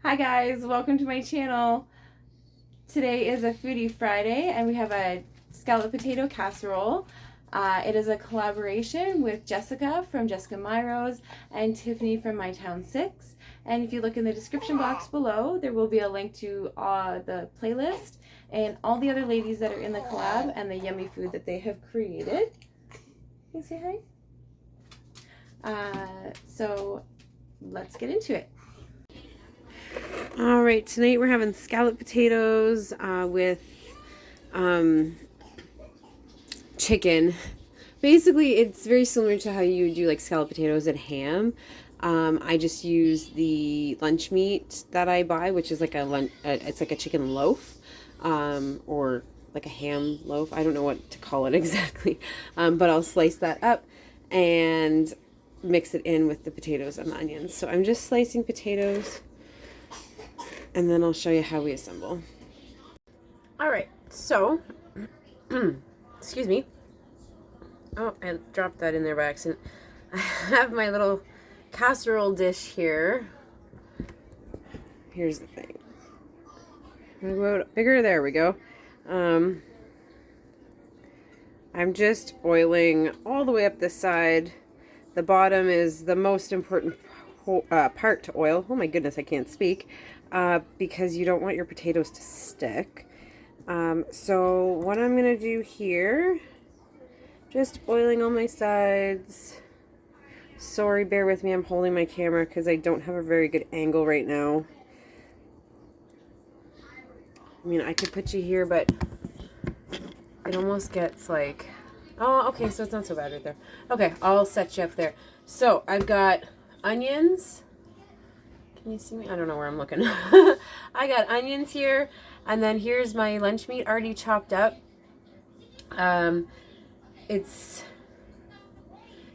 Hi guys, welcome to my channel. Today is a Foodie Friday and we have a scalloped potato casserole. It is a collaboration with Jessica from Jessica Myros and Tiffany from My Town 6. And if you look in the description box below, there will be a link to the playlist and all the other ladies that are in the collab and the yummy food that they have created. Can you say hi? So let's get into it. All right, tonight we're having scalloped potatoes with chicken. Basically, it's very similar to how you do like scalloped potatoes and ham. I just use the lunch meat that I buy, which is like it's like a chicken loaf, or like a ham loaf. I don't know what to call it exactly, but I'll slice that up and mix it in with the potatoes and the onions. So I'm just slicing potatoes, and then I'll show you how we assemble. All right, so, excuse me. Oh, I dropped that in there by accident. I have my little casserole dish here. Here's the thing. I'm gonna go bigger, there we go. I'm just oiling all the way up this side. The bottom is the most important part to oil. Oh my goodness, I can't speak. Because you don't want your potatoes to stick. So what I'm gonna do here, just oiling on my sides. Sorry, bear with me, I'm holding my camera because I don't have a very good angle right now. I mean, I could put you here, but it almost gets like, oh, okay, so it's not so bad right there. Okay, I'll set you up there. So I've got onions. Can you see me? I don't know where I'm looking. I got onions here, and then here's my lunch meat already chopped up. It's,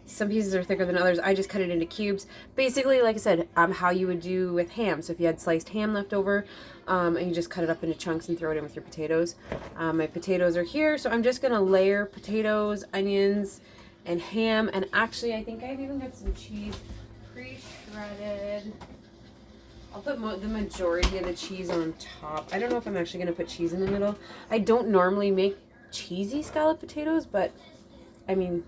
some pieces are thicker than others. I just cut it into cubes. Basically, like I said, how you would do with ham. So if you had sliced ham left over, and you just cut it up into chunks and throw it in with your potatoes. My potatoes are here, so I'm just gonna layer potatoes, onions, and ham. And actually, I think I've even got some cheese pre-shredded. I'll put the majority of the cheese on top. I don't know if I'm actually going to put cheese in the middle. I don't normally make cheesy scalloped potatoes, but I mean,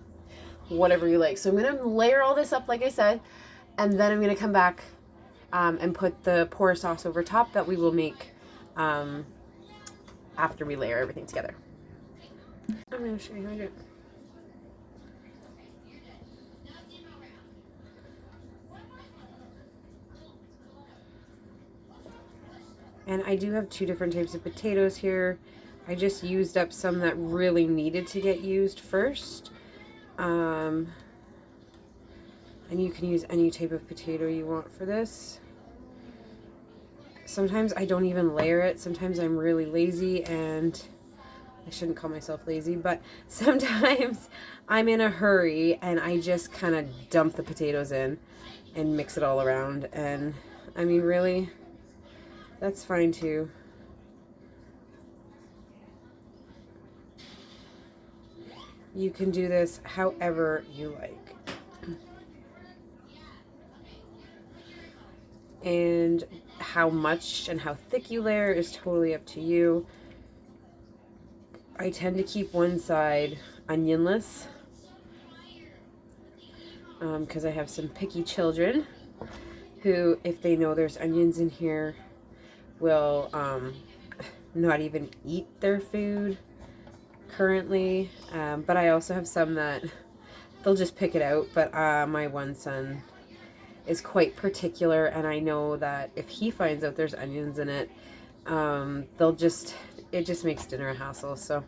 whatever you like. So I'm going to layer all this up, like I said, and then I'm going to come back and put the pour sauce over top that we will make after we layer everything together. I'm going to show you how to do it. And I do have two different types of potatoes here. I just used up some that really needed to get used first. And you can use any type of potato you want for this. Sometimes I don't even layer it. Sometimes I'm really lazy, and I shouldn't call myself lazy, but sometimes I'm in a hurry and I just kind of dump the potatoes in and mix it all around. And I mean, really, that's fine too. You can do this however you like. And how much and how thick you layer is totally up to you. I tend to keep one side onionless because I have some picky children who, if they know there's onions in here, will not even eat their food currently. But I also have some that they'll just pick it out. But my one son is quite particular, and I know that if he finds out there's onions in it, it just makes dinner a hassle. So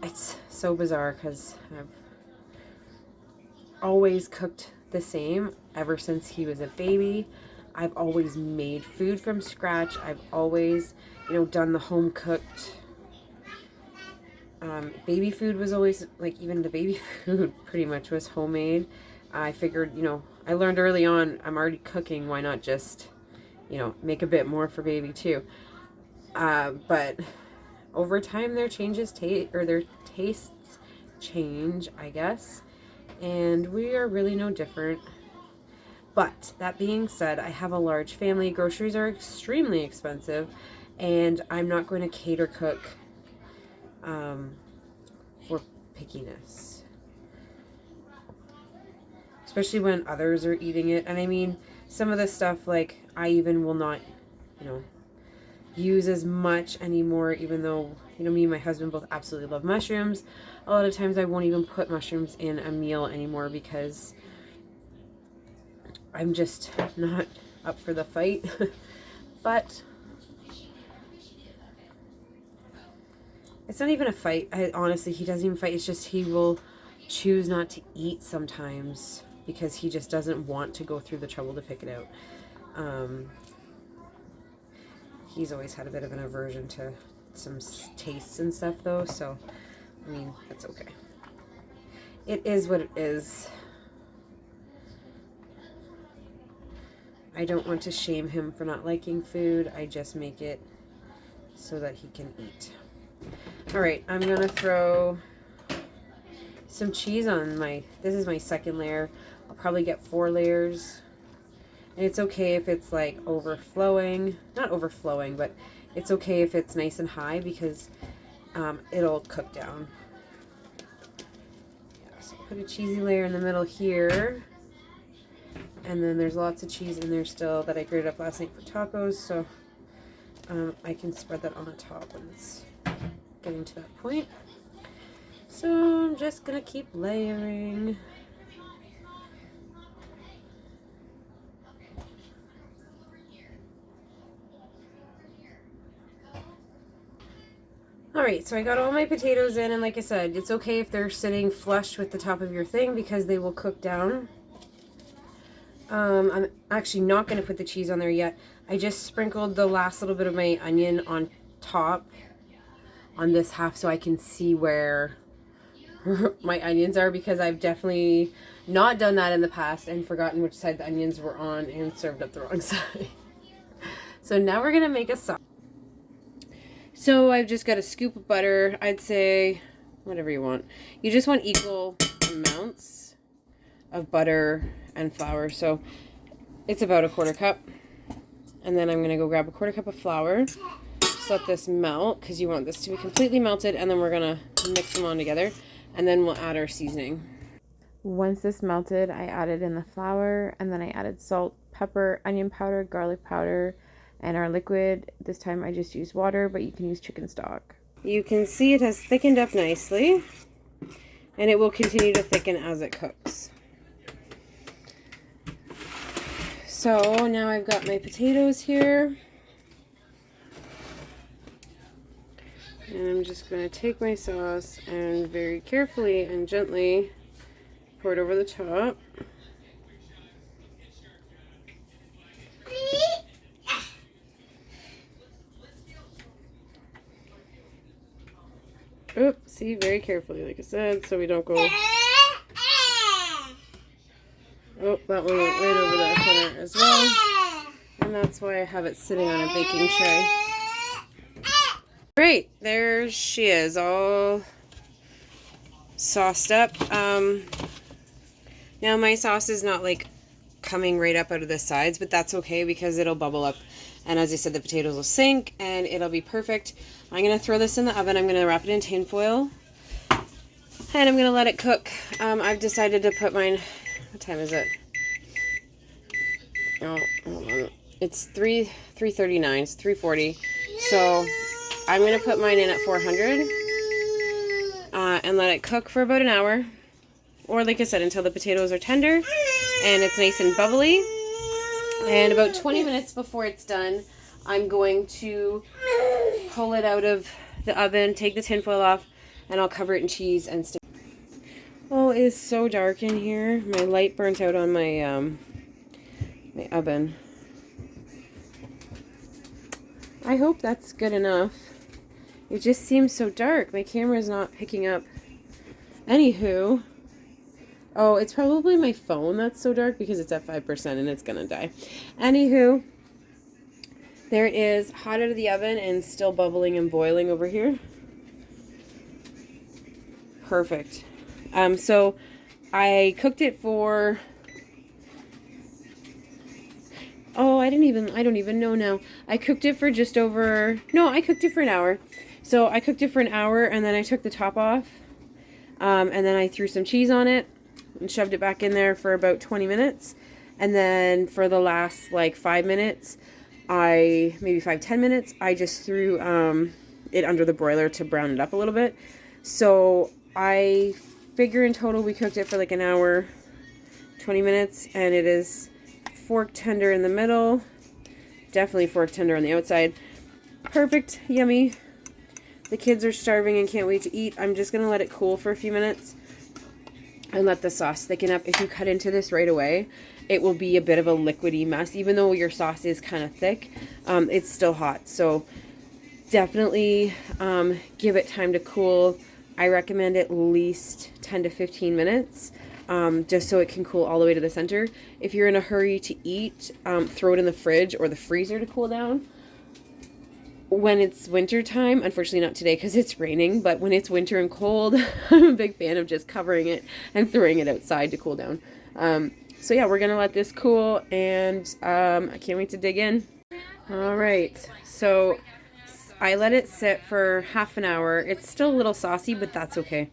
it's so bizarre because I've always cooked the same ever since he was a baby. I've always made food from scratch. I've always, done the home cooked. Baby food was always, like, even the baby food pretty much was homemade. I figured, I learned early on, I'm already cooking, why not just, make a bit more for baby too. But over time their tastes change, I guess. And we are really no different. But that being said, I have a large family. Groceries are extremely expensive, and I'm not going to cater cook for pickiness. Especially when others are eating it. And I mean, some of the stuff, like, I even will not, you know, use as much anymore, even though, you know, me and my husband both absolutely love mushrooms. A lot of times I won't even put mushrooms in a meal anymore because I'm just not up for the fight. But it's not even a fight. Honestly, he doesn't even fight. It's just he will choose not to eat sometimes because he just doesn't want to go through the trouble to pick it out. He's always had a bit of an aversion to some tastes and stuff, though, so, I mean, that's okay. It is what it is. I don't want to shame him for not liking food. I just make it so that he can eat. Alright, I'm going to throw some cheese on this is my second layer. I'll probably get 4 layers. And it's okay if it's like overflowing. Not overflowing, but it's okay if it's nice and high because it'll cook down. Yeah, so put a cheesy layer in the middle here. And then there's lots of cheese in there still that I grated up last night for tacos. So I can spread that on the top when it's getting to that point. So I'm just going to keep layering. Alright, so I got all my potatoes in, and like I said, it's okay if they're sitting flush with the top of your thing because they will cook down. I'm actually not going to put the cheese on there yet. I just sprinkled the last little bit of my onion on top on this half so I can see where my onions are, because I've definitely not done that in the past and forgotten which side the onions were on and served up the wrong side. So now we're going to make a sauce. So I've just got a scoop of butter. I'd say whatever you want. You just want equal amounts of butter and flour. So it's about a 1/4 cup. And then I'm going to go grab a 1/4 cup of flour. Just let this melt because you want this to be completely melted. And then we're going to mix them on together. And then we'll add our seasoning. Once this melted, I added in the flour. And then I added salt, pepper, onion powder, garlic powder, and our liquid. This time I just used water, but you can use chicken stock. You can see it has thickened up nicely, and it will continue to thicken as it cooks. So now I've got my potatoes here, and I'm just going to take my sauce and very carefully and gently pour it over the top. Oops, see, very carefully, like I said, so we don't go... Oh, that one went right over that corner as well. And that's why I have it sitting on a baking tray. Great, there she is, all sauced up. Now my sauce is not like coming right up out of the sides, but that's okay because it'll bubble up. And as I said, the potatoes will sink and it'll be perfect. I'm going to throw this in the oven. I'm going to wrap it in tin foil. And I'm going to let it cook. I've decided to put mine... What time is it? Oh, hold on. It's 3:39. It's 3:40. So I'm going to put mine in at 400. And let it cook for about an hour. Or like I said, until the potatoes are tender and it's nice and bubbly. And about 20 minutes before it's done, I'm going to pull it out of the oven, take the tinfoil off, and I'll cover it in cheese and stick. Oh, it is so dark in here. My light burnt out on my my oven. I hope that's good enough. It just seems so dark. My camera's not picking up. Anywho. Oh, it's probably my phone that's so dark because it's at 5% and it's gonna die. Anywho, there it is, hot out of the oven and still bubbling and boiling over here. Perfect. So I cooked it for Oh, I don't even know now. I cooked it for just over, no, I cooked it for an hour. So I cooked it for an hour and then I took the top off. And then I threw some cheese on it and shoved it back in there for about 20 minutes. And then for the last like 5 minutes, maybe 5-10 minutes, I just threw it under the broiler to brown it up a little bit. So I figure in total we cooked it for like an hour, 20 minutes, and it is fork tender in the middle, definitely fork tender on the outside. Perfect, yummy. The kids are starving and can't wait to eat. I'm just gonna let it cool for a few minutes and let the sauce thicken up. If you cut into this right away, it will be a bit of a liquidy mess. Even though your sauce is kind of thick, it's still hot. So definitely give it time to cool. I recommend at least 10 to 15 minutes, just so it can cool all the way to the center. If you're in a hurry to eat, throw it in the fridge or the freezer to cool down. When it's winter time, unfortunately not today because it's raining, but when it's winter and cold, I'm a big fan of just covering it and throwing it outside to cool down. So yeah, we're gonna let this cool, and I can't wait to dig in. All right, so I let it sit for half an hour. It's still a little saucy, but that's okay.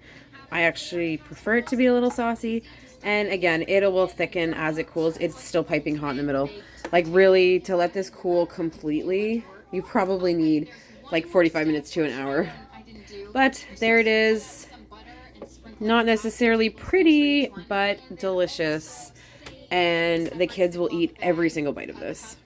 I actually prefer it to be a little saucy. And again, it will thicken as it cools. It's still piping hot in the middle. Like really, to let this cool completely, you probably need like 45 minutes to an hour. But there it is. Not necessarily pretty, but delicious. And the kids will eat every single bite of this.